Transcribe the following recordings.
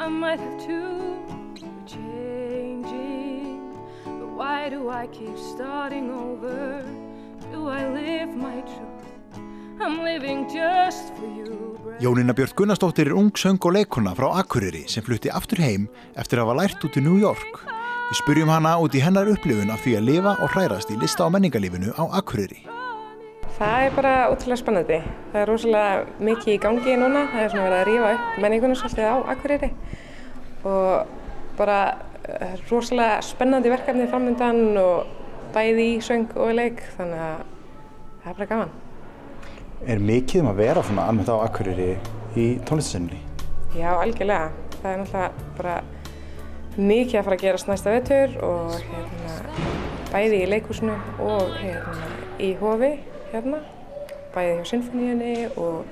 I might have to be changing, but why do I keep starting over? Do I live my truth? I'm living just for you. Jónína Björt Gunnarsdóttir ung söng- og leikkona frá Akureyri sem flutti aftur heim eftir að hafa lært út í New York. Við spurjum hana út í hennar upplifun af því að lifa og hrærast í lista- og menningarlífinu á Akureyri. Það bara ótrúlega spennandi. Það rosalega mikið í gangi núna. Það svona verið að rífa upp menninguna svolítið á Akureyri og bara rosalega spennandi verkefni framundan og bæði í söng og leik, þannig að það bara gaman. Mikið að vera svona almennt á Akureyri í tónlistarsenunni? Já, algjörlega. Það náttúrulega bara mikið að fara að gerast næsta vetur og bæði í leikhúsinu og í Hofi bæði hjá Sinfoníunni og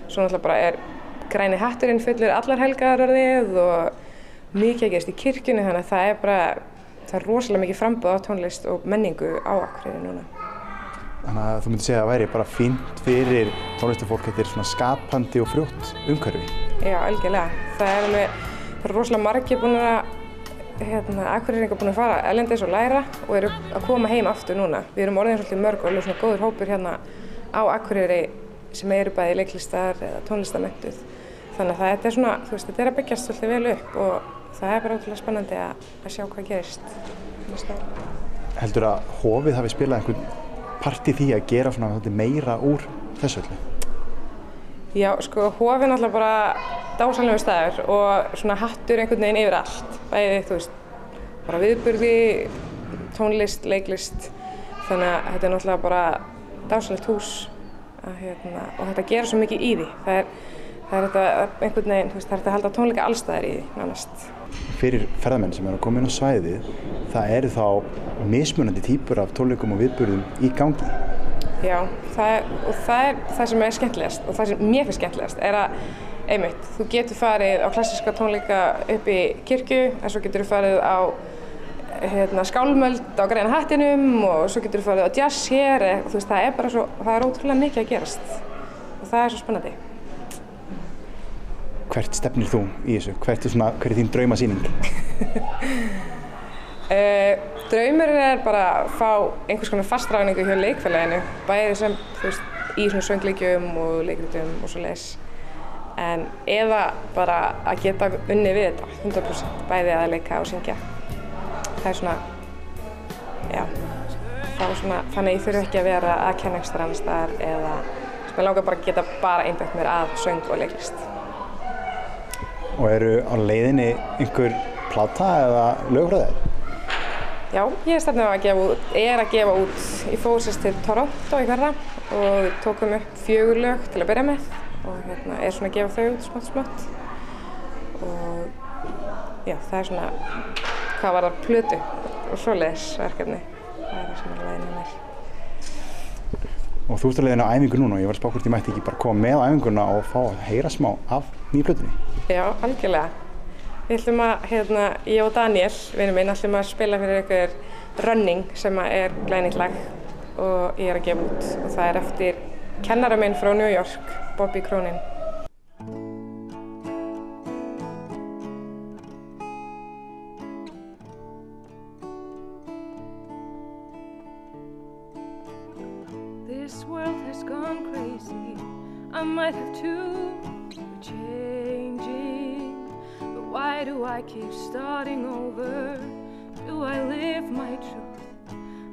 svo náttúrulega bara græni hatturinn fullur allar helgar orðið og mikið að gerast í kirkjunni, þannig að það rosalega mikið framboð á tónlist og menningu á Akureyri núna. Þannig að þú myndir segja að það væri bara fínt fyrir tónlistarfólk, þetta svona skapandi og frjótt umhverfi. Já, algjörlega. Það rosalega margir búin að Akureyringar búin að fara erlendis og læra og eru að koma heim aftur núna. Við erum orðin svolítið mörg og alveg svona góður hópur á Akureyri sem eru bæði leiklistar eða tónlistarmenntuð. Þannig að þetta svona, þetta að byggjast svolítið vel upp og það bara ótrúlega spennandi að sjá hvað gerist. Heldur að Hofið hafi spilað einhvern part í því að gera svona meira úr þessu öllu? Já, sko, Hofið náttúrulega bara dásamlegur staður og svona hattur einhvern veginn yfir allt. Bæði, bara viðburði, tónlist, leiklist. Þannig að þetta náttúrulega bara dásamlegt hús og þetta gera svo mikið í því. Það þetta einhvern veginn, það þetta að halda tónleika allstaðar í því, nánast. Fyrir ferðamenn sem eru að koma inn á svæðið, það eru þá mismunandi típur af tónleikum og viðburðum í gangi. Já, það sem skemmtilegast og það sem mér finnst skemmtilegast að einmitt, þú getur farið á klassíska tónleika upp í kirkju, en svo getur þú farið á skálmöld á græna hattinum og svo getur þú farið á jazz hér, það ótrúlega mikið að gerast og það svo spennandi. Hvert stefnir þú í þessu? Hver þín draumasýning? Draumurinn bara að fá einhvers konar fastráðningu hjá leikfélaginu, bæði sem í svona söngleikjum og leikritum og svoleiðis. Eða bara að geta unnið við þetta 100%, bæði að leika og syngja. Það svona, já, þannig ég þurfi ekki að vera að kenna einhverstaðar annars staðar eða mér langar bara að geta bara einbeitt mér að söng og leiklist. Og eru á leiðinni einhver plata eða lög frá þér? Já, ég stefni á að gefa út, ég fór sérst til Toronto í fyrra og við tókum upp 4 lög til að byrja með og svona að gefa þau út smátt og já, það svona hvað var það plötu og svoleiðis verkefni, það sem leiðinni mér. Og þú ert á leiðinni á æfingu núna og ég var að spá hvort ég mætti ekki bara koma með á æfinguna og fá að heyra smá af nýju plötunni. Já, algjörlega. Við ætlum að, ég og Daniel, vinur minn, ætlum að spila fyrir ykkur Running sem glænýtt lag og ég að gefa út og það eftir kennara minn frá New York, Bobby Cronin. This world has gone crazy. I might have to be changing. But why do I keep starting over? Do I live my truth?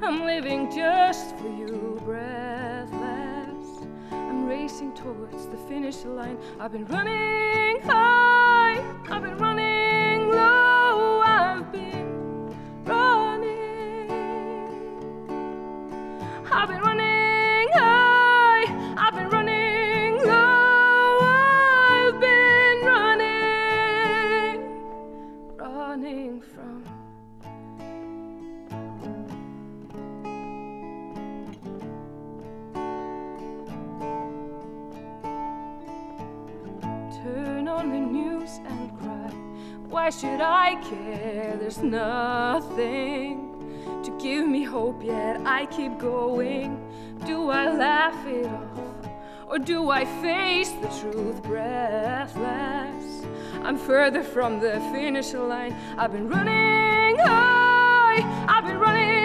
I'm living just for you, breathless. I'm racing towards the finish line. I've been running high, I've been running low, I've been running. I've been running high, I've been running low, I've been running from turn on the news and cry. Why should I care? There's nothing to give me hope, yet I keep going. Do I laugh it off, or do I face the truth breathless? I'm further from the finish line. I've been running high, I've been running